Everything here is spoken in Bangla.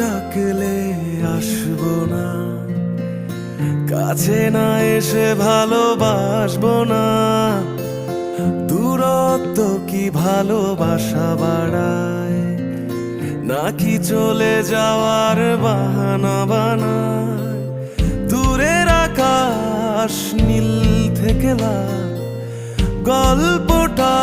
ডাকলে আসবো না, কাছে না এসে ভালোবাসবো না। দূরত্ব কি ভালোবাসা বাড়ায়, নাকি চলে যাওয়ার বাহানা বানায়? দূরের আকাশ নীল থেকে লাল, গল্পটা